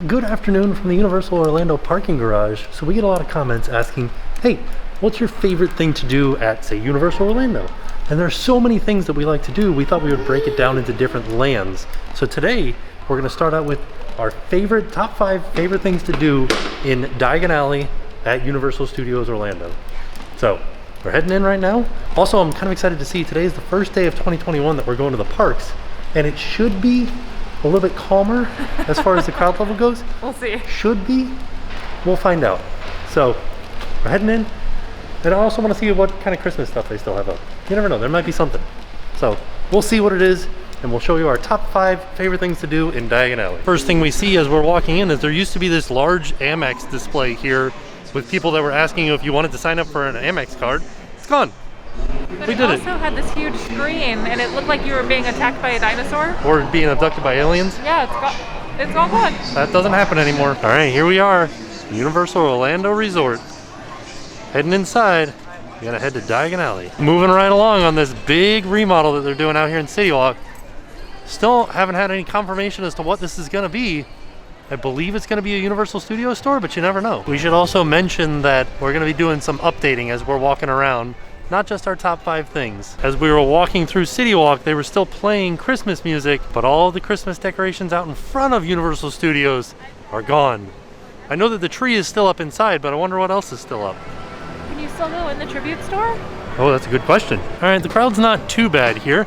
Good afternoon from the Universal Orlando parking garage. So we get a lot of comments asking, hey, what's your favorite thing to do at, say, Universal Orlando? And there's so many things that we like to do, we thought we would break it down into different lands. So today, we're gonna start out with our top 5 favorite things to do in Diagon Alley at Universal Studios Orlando. So, we're heading in right now. Also, I'm kind of excited to see, today is the first day of 2021 that we're going to the parks, and it should be a little bit calmer as far as the crowd level goes. We'll see. Should be. We'll find out. So we're heading in, and I also want to see what kind of Christmas stuff they still have up. You never know, there might be something. So we'll see what it is, and we'll show you our top 5 favorite things to do in Diagon Alley. First thing we see as we're walking in is there used to be this large Amex display here with people that were asking you if you wanted to sign up for an Amex card. It's gone. But we it did also had this huge screen, and it looked like you were being attacked by a dinosaur. Or being abducted by aliens. Yeah, it's all gone. That doesn't happen anymore. All right, here we are, Universal Orlando Resort. Heading inside, we gotta head to Diagon Alley. Moving right along on this big remodel that they're doing out here in City Walk. Still haven't had any confirmation as to what this is gonna be. I believe it's gonna be a Universal Studios store, but you never know. We should also mention that we're gonna be doing some updating as we're walking around. Not just our top 5 things. As we were walking through City Walk, they were still playing Christmas music, but all the Christmas decorations out in front of Universal Studios are gone. I know that the tree is still up inside, but I wonder what else is still up. Can you still go in the tribute store? Oh, that's a good question. All right, the crowd's not too bad here.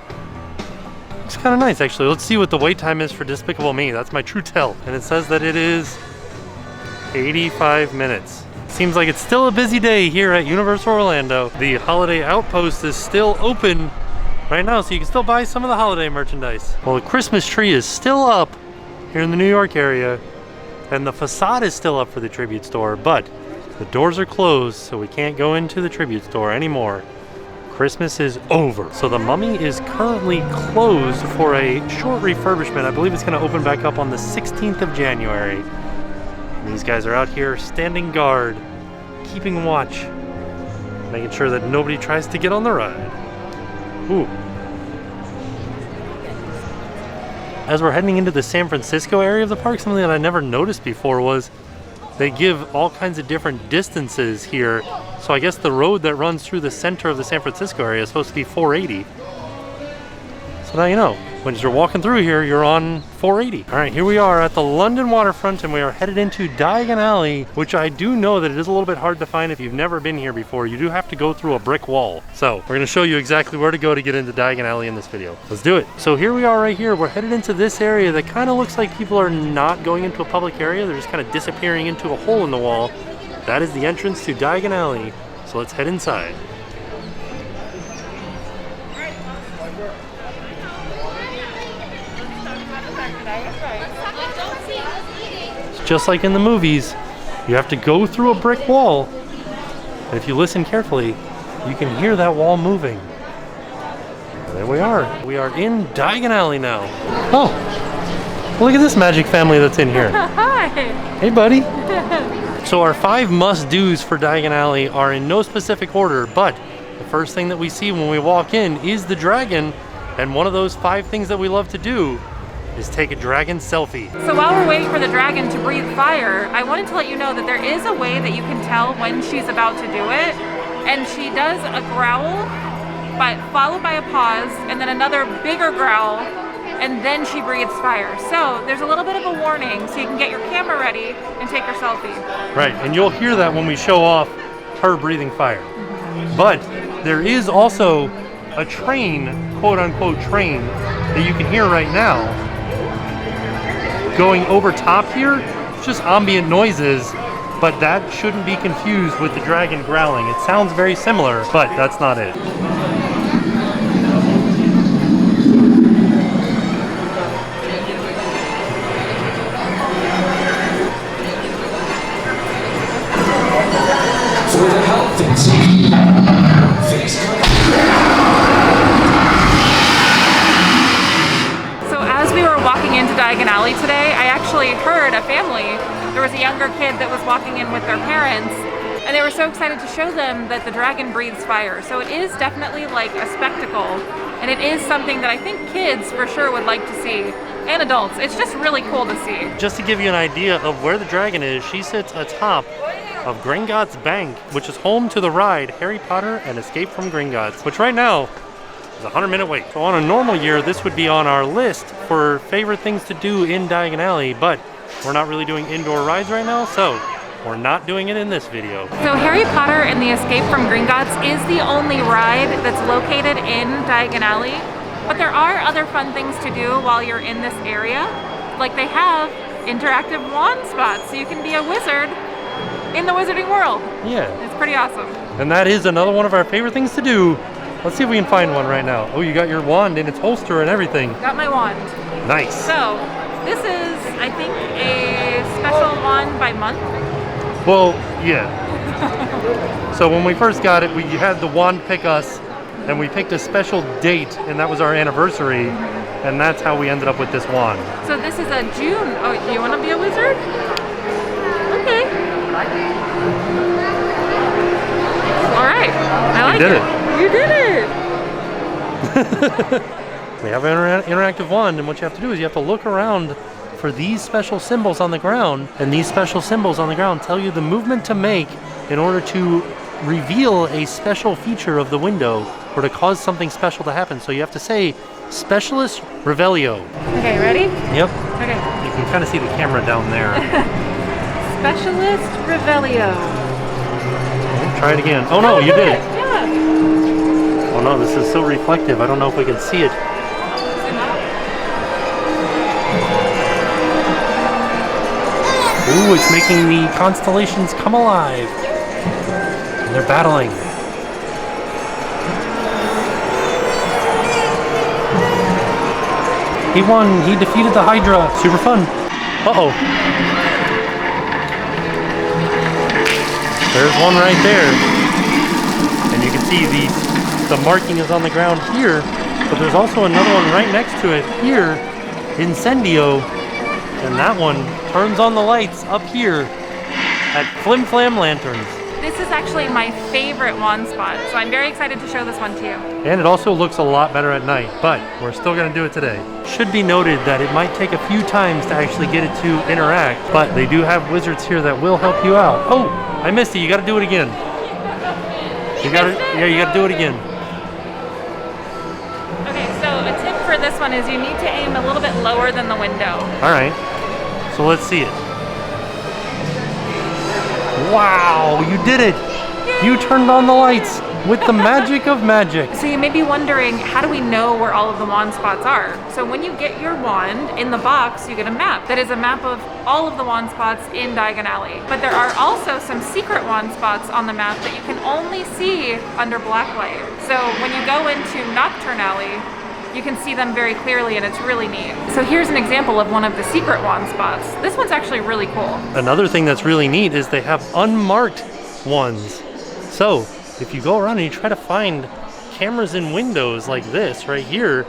It's kind of nice, actually. Let's see what the wait time is for Despicable Me. That's my true tell. And it says that it is 85 minutes. Seems like it's still a busy day here at Universal Orlando. The Holiday Outpost is still open right now, so you can still buy some of the holiday merchandise. Well, the Christmas tree is still up here in the New York area, and the facade is still up for the tribute store, but the doors are closed, so we can't go into the tribute store anymore. Christmas is over. So the Mummy is currently closed for a short refurbishment. I believe it's gonna open back up on the 16th of January. These guys are out here standing guard, keeping watch, making sure that nobody tries to get on the ride. Ooh. As we're heading into the San Francisco area of the park, something that I never noticed before was they give all kinds of different distances here. So I guess the road that runs through the center of the San Francisco area is supposed to be 480. So now you know. When you're walking through here, you're on 480. All right, here we are at the London waterfront, and we are headed into Diagon Alley, which I do know that it is a little bit hard to find if you've never been here before. You do have to go through a brick wall. So we're gonna show you exactly where to go to get into Diagon Alley in this video. Let's do it. So here we are right here. We're headed into this area that kind of looks like people are not going into a public area. They're just kind of disappearing into a hole in the wall. That is the entrance to Diagon Alley. So let's head inside. Just like in the movies, you have to go through a brick wall, and if you listen carefully, you can hear that wall moving. And there we are. We are in Diagon Alley now. Oh, look at this magic family that's in here. Hi. Hey, buddy. So our 5 must-dos for Diagon Alley are in no specific order, but the first thing that we see when we walk in is the dragon, and one of those 5 things that we love to do is take a dragon selfie. So while we're waiting for the dragon to breathe fire, I wanted to let you know that there is a way that you can tell when she's about to do it. And she does a growl, but followed by a pause, and then another bigger growl, and then she breathes fire. So there's a little bit of a warning, so you can get your camera ready and take your selfie. Right, and you'll hear that when we show off her breathing fire. But there is also a train, quote unquote train, that you can hear right now going over top here. It's just ambient noises, but that shouldn't be confused with the dragon growling. It sounds very similar, but that's not it. For the health and safety. Walking into Diagon Alley today, I actually heard a family. There was a younger kid that was walking in with their parents, and they were so excited to show them that the dragon breathes fire. So it is definitely like a spectacle, and it is something that I think kids for sure would like to see. and adults. It's just really cool to see. Just to give you an idea of where the dragon is, she sits atop of Gringotts Bank, which is home to the ride Harry Potter and Escape from Gringotts, which right now is a 100-minute wait. So on a normal year, this would be on our list for favorite things to do in Diagon Alley, but we're not really doing indoor rides right now, so we're not doing it in this video. So Harry Potter and the Escape from Gringotts is the only ride that's located in Diagon Alley, but there are other fun things to do while you're in this area. Like they have interactive wand spots, so you can be a wizard in the wizarding world. Yeah. It's pretty awesome. And that is another one of our favorite things to do. Let's see if we can find one right now. Oh, you got your wand in its holster and everything. Got my wand. Nice. So this is, I think, a special wand by month. Well, yeah. So when we first got it, we had the wand pick us, and we picked a special date, and that was our anniversary, and that's how we ended up with this wand. So this is a June. Oh, do you want to be a wizard? Okay. All right. I like it. You did it. We have an interactive wand, and what you have to do is you have to look around for these special symbols on the ground, and these special symbols on the ground tell you the movement to make in order to reveal a special feature of the window or to cause something special to happen. So you have to say Specialist Revelio. Okay, ready? Yep. Okay. You can kind of see the camera down there. Specialist Revelio. Try it again. Oh no, you did it. Yeah. Oh no, this is so reflective. I don't know if we can see it. Ooh, it's making the constellations come alive. And they're battling. He won. He defeated the Hydra. Super fun. Uh-oh. There's one right there. And you can see the marking is on the ground here, but there's also another one right next to it here, Incendio, and that one turns on the lights up here at Flim Flam Lanterns. This is actually my favorite wand spot, so I'm very excited to show this one to you. And it also looks a lot better at night, but we're still gonna do it today. Should be noted that it might take a few times to actually get it to interact, but they do have wizards here that will help you out. Oh, I missed it, you gotta do it again. You gotta do it again. Okay, so a tip for this one is you need to aim a little bit lower than the window. All right, so let's see it. Wow, you did it! You turned on the lights with the magic of magic. So you may be wondering, how do we know where all of the wand spots are? So when you get your wand, in the box you get a map. That is a map of all of the wand spots in Diagon Alley. But there are also some secret wand spots on the map that you can only see under blacklight. So when you go into Knockturn Alley, you can see them very clearly, and it's really neat. So here's an example of one of the secret wand spots. This one's actually really cool. Another thing that's really neat is they have unmarked ones. So if you go around and you try to find cameras in windows like this right here,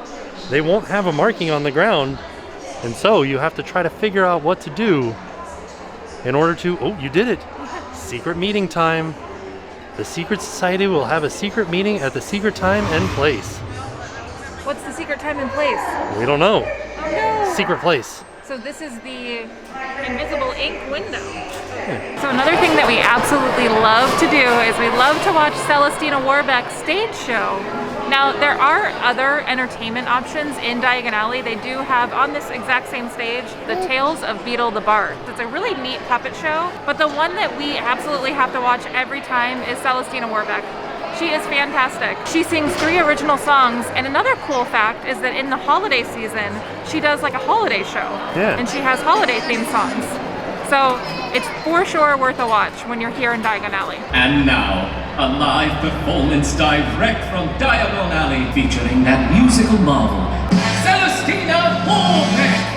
they won't have a marking on the ground. And so you have to try to figure out what to do in order to, oh, you did it. Secret meeting time. The Secret Society will have a secret meeting at the secret time and place. What's the secret time and place? We don't know. Oh no! Secret place. So this is the invisible ink window. So another thing that we absolutely love to do is we love to watch Celestina Warbeck's stage show. Now there are other entertainment options in Diagon Alley. They do have on this exact same stage the Tales of Beetle the Bard. It's a really neat puppet show, but the one that we absolutely have to watch every time is Celestina Warbeck. She is fantastic. She sings 3 original songs, and another cool fact is that in the holiday season, she does like a holiday show. Yeah. And she has holiday themed songs. So it's for sure worth a watch when you're here in Diagon Alley. And now, a live performance direct from Diagon Alley featuring that musical marvel, Celestina Warbeck.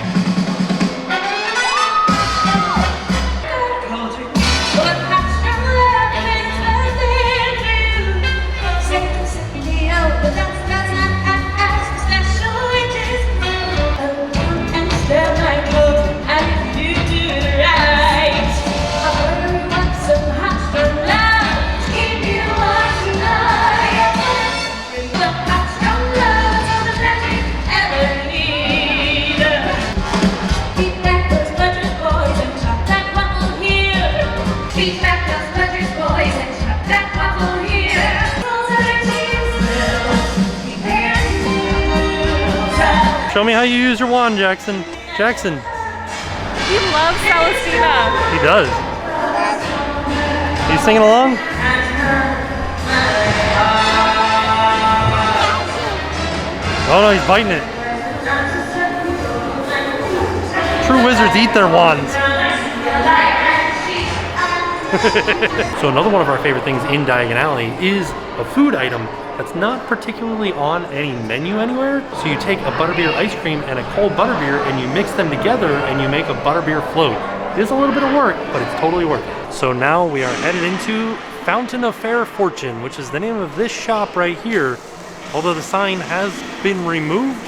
Show me how you use your wand, Jackson. Jackson. He loves Celestina. He does. Are you singing along? Oh no, he's biting it. True wizards eat their wands. So another one of our favorite things in Diagon Alley is a food item that's not particularly on any menu anywhere. So you take a butterbeer ice cream and a cold butterbeer and you mix them together and you make a butterbeer float. It is a little bit of work, but it's totally worth it. So now we are headed into Fountain of Fair Fortune, which is the name of this shop right here. Although the sign has been removed,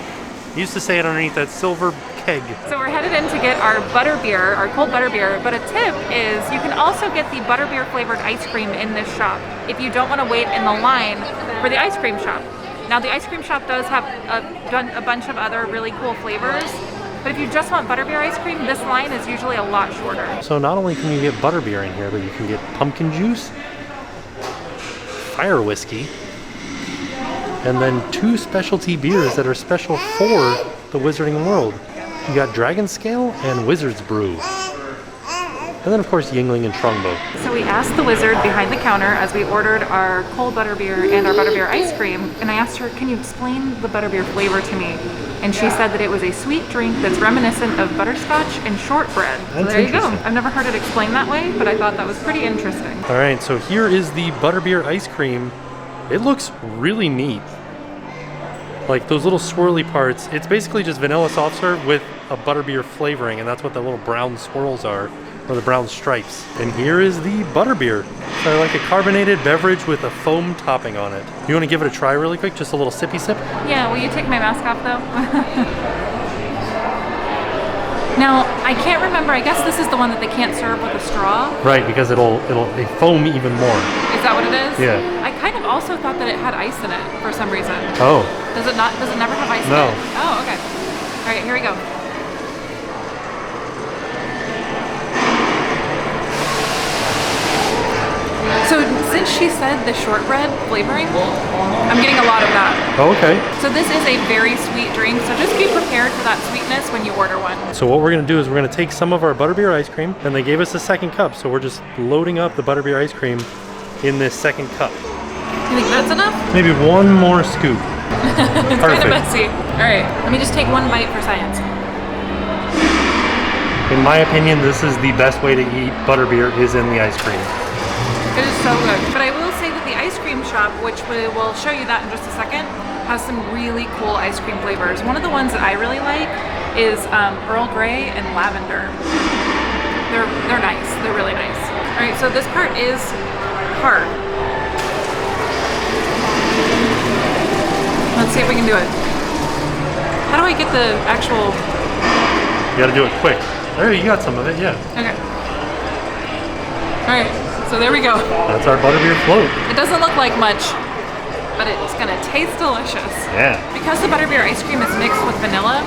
it used to say it underneath that silver keg. So we're headed in to get our butterbeer, our cold butterbeer, but a tip is you can also get the butterbeer flavored ice cream in this shop if you don't want to wait in the line for the ice cream shop. Now the ice cream shop does have a bunch of other really cool flavors, but if you just want butterbeer ice cream, this line is usually a lot shorter. So not only can you get butterbeer in here, but you can get pumpkin juice, fire whiskey, and then 2 specialty beers that are special for the Wizarding World. You got Dragon Scale and Wizard's Brew. And then of course Yingling and Trungbo. So we asked the wizard behind the counter as we ordered our cold butterbeer and our butterbeer ice cream, and I asked her, can you explain the butterbeer flavor to me? And she said that it was a sweet drink that's reminiscent of butterscotch and shortbread. So there you go. I've never heard it explained that way, but I thought that was pretty interesting. All right, so here is the butterbeer ice cream. It looks really neat. Like those little swirly parts, it's basically just vanilla soft serve with a butterbeer flavoring, and that's what the little brown swirls are, or the brown stripes. And here is the butterbeer. So like a carbonated beverage with a foam topping on it. You want to give it a try really quick? Just a little sippy sip? Yeah, will you take my mask off though? Now, I can't remember, I guess this is the one that they can't serve with a straw. Right, because it'll foam even more. Is that what it is? Yeah. I kind of also thought that it had ice in it for some reason. Oh. Does it not? Does it never have ice in No. it? Oh, okay. All right, here we go. So since she said the shortbread flavoring, I'm getting a lot of that. Oh, okay. So this is a very sweet drink, so just be prepared for that sweetness when you order one. So what we're gonna do is we're gonna take some of our butterbeer ice cream, and they gave us a second cup, so we're just loading up the butterbeer ice cream in this second cup. You think that's enough? Maybe one more scoop. It's kind of messy. All right, let me just take one bite for science. In my opinion, this is the best way to eat butterbeer, is in the ice cream. It is so good. But I will say that the ice cream shop, which we will show you that in just a second, has some really cool ice cream flavors. One of the ones that I really like is Earl Grey and lavender. They're nice. They're really nice. All right, so this part is hard. Let's see if we can do it. How do I get the actual... You gotta do it quick. There, you got some of it, yeah. Okay. All right. So there we go. That's our butterbeer float. It doesn't look like much, but it's gonna taste delicious. Yeah. Because the butterbeer ice cream is mixed with vanilla,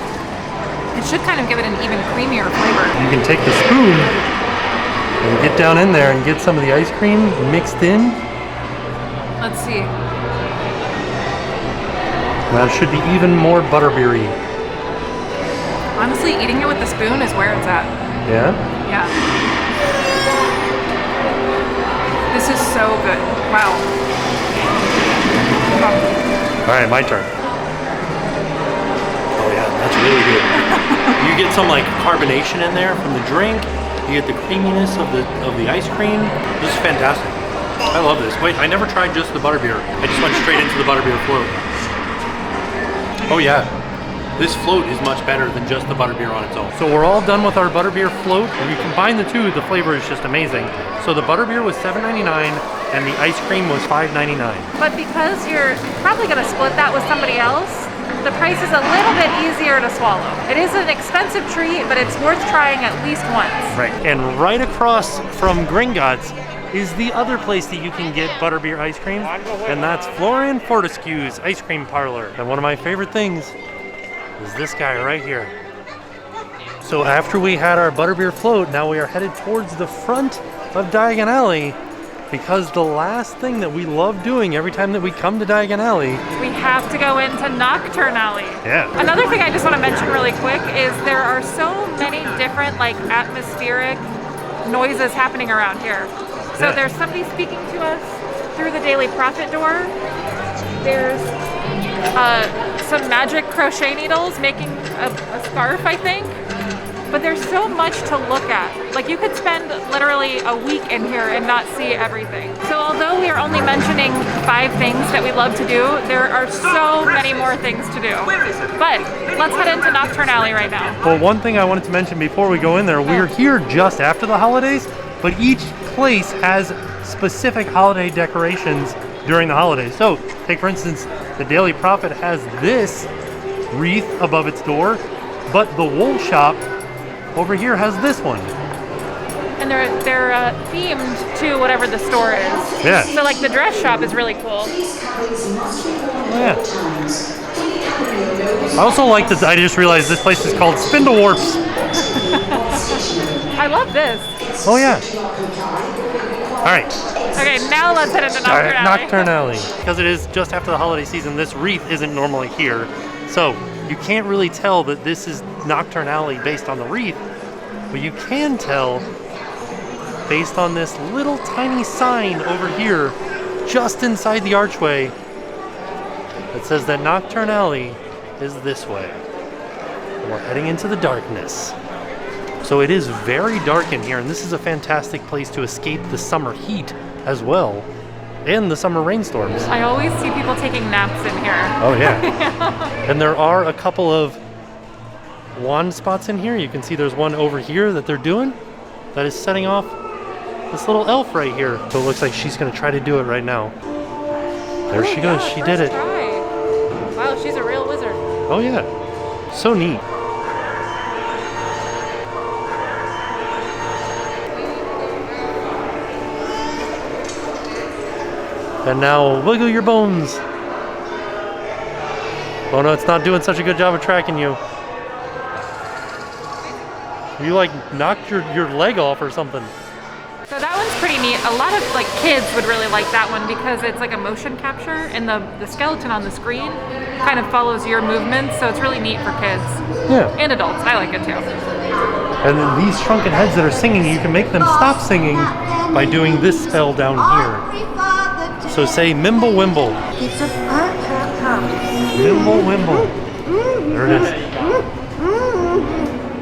it should kind of give it an even creamier flavor. You can take the spoon and get down in there and get some of the ice cream mixed in. Let's see. That should be even more butterbeery. Honestly, eating it with the spoon is where it's at. Yeah? Yeah. This is so good. Wow. All right, my turn. Oh yeah, that's really good. You get some like carbonation in there from the drink. You get the creaminess of the ice cream. This is fantastic. I love this. Wait, I never tried just the butterbeer. I just went straight into the butterbeer float. Oh yeah. This float is much better than just the butterbeer on its own. So we're all done with our butterbeer float. When you combine the two, the flavor is just amazing. So the butterbeer was $7.99 and the ice cream was $5.99. But because you're probably gonna split that with somebody else, the price is a little bit easier to swallow. It is an expensive treat, but it's worth trying at least once. Right, and right across from Gringotts is the other place that you can get butterbeer ice cream, and that's Florian Fortescue's Ice Cream Parlor. And one of my favorite things is this guy right here. So after we had our butterbeer float, now we are headed towards the front of Diagon Alley, because the last thing that we love doing every time that we come to Diagon Alley, we have to go into Knockturn Alley. Yeah. Another thing I just want to mention really quick is there are so many different like atmospheric noises happening around here. So Yeah. there's somebody speaking to us through the Daily Prophet door. There's some magic crochet needles making a scarf, I think. But there's so much to look at. Like you could spend literally a week in here and not see everything. So although we are only mentioning 5 things that we love to do, there are so many more things to do. But let's head into Knockturn Alley right now. well, one thing I wanted to mention before we go in there, we're here just after the holidays, but each place has specific holiday decorations during the holidays. So take for instance, the Daily Prophet has this wreath above its door, but the wool shop over here has this one. And they're themed to whatever the store is. Yeah. So like the dress shop is really cool. Yeah. I also like that. I just realized this place is called Spindle Warps. I love this. Oh yeah. All right. Okay, now let's head into All Knockturn right, Alley. Knockturn Alley. Because it is just after the holiday season, this wreath isn't normally here. So you can't really tell that this is Knockturn Alley based on the wreath, but you can tell based on this little tiny sign over here, just inside the archway, that says that Knockturn Alley is this way. And we're heading into the darkness. So it is very dark in here, and this is a fantastic place to escape the summer heat as well, and the summer rainstorms. I always see people taking naps in here. Oh yeah. And there are a couple of wand spots in here. You can see there's one over here that they're doing that is setting off this little elf right here. So it looks like she's gonna try to do it right now. There she goes, she did it. Try. Wow, she's a real wizard. Oh yeah, so neat. And now wiggle your bones. Oh no, it's not doing such a good job of tracking you. You like knocked your leg off or something. So that one's pretty neat. A lot of like kids would really like that one because it's like a motion capture and the skeleton on the screen kind of follows your movements, so it's really neat for kids. Yeah. And adults. I like it too. And then these shrunken heads that are singing, you can make them stop singing by doing this spell down here. So say Mimble Wimble. Mimble Wimble. There it is.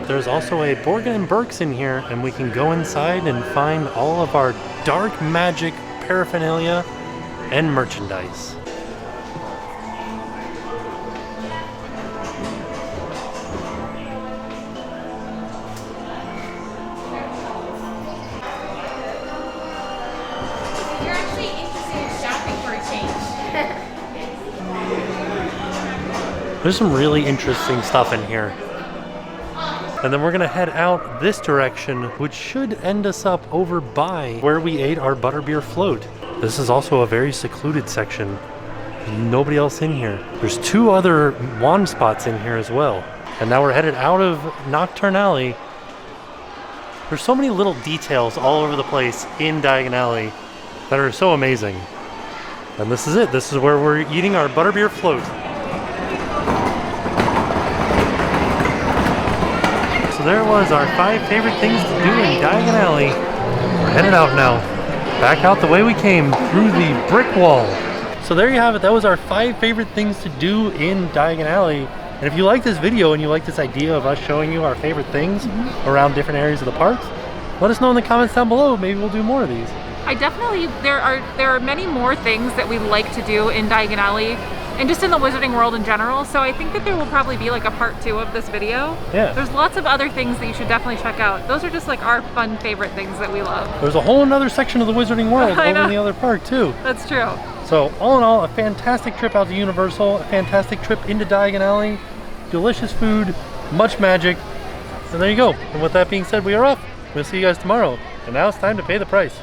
There's also a Borgin and Burks in here, and we can go inside and find all of our dark magic paraphernalia and merchandise. You're actually interested in shopping for a change. There's some really interesting stuff in here. And then we're gonna head out this direction, which should end us up over by where we ate our butterbeer float. This is also a very secluded section. There's nobody else in here. There's 2 other wand spots in here as well. And now we're headed out of Knockturn Alley. There's so many little details all over the place in Diagon Alley that are so amazing. And this is it. This is where we're eating our butterbeer float. So there was our 5 favorite things to do in Diagon Alley. We're headed out now. Back out the way we came, through the brick wall. So there you have it. That was our 5 favorite things to do in Diagon Alley. And if you like this video and you like this idea of us showing you our favorite things around different areas of the parks, let us know in the comments down below. Maybe we'll do more of these. I definitely, there are many more things that we like to do in Diagon Alley and just in the wizarding world in general, so I think that there will probably be like a part 2 of this video. Yeah. There's lots of other things that you should definitely check out. Those are just like our fun favorite things that we love. There's a whole another section of the wizarding world I over know. in the other park too. That's true. So all in all, a fantastic trip out to Universal, a fantastic trip into Diagon Alley, delicious food, much magic, and there you go. And with that being said, we are off. We'll see you guys tomorrow. And now it's time to pay the price.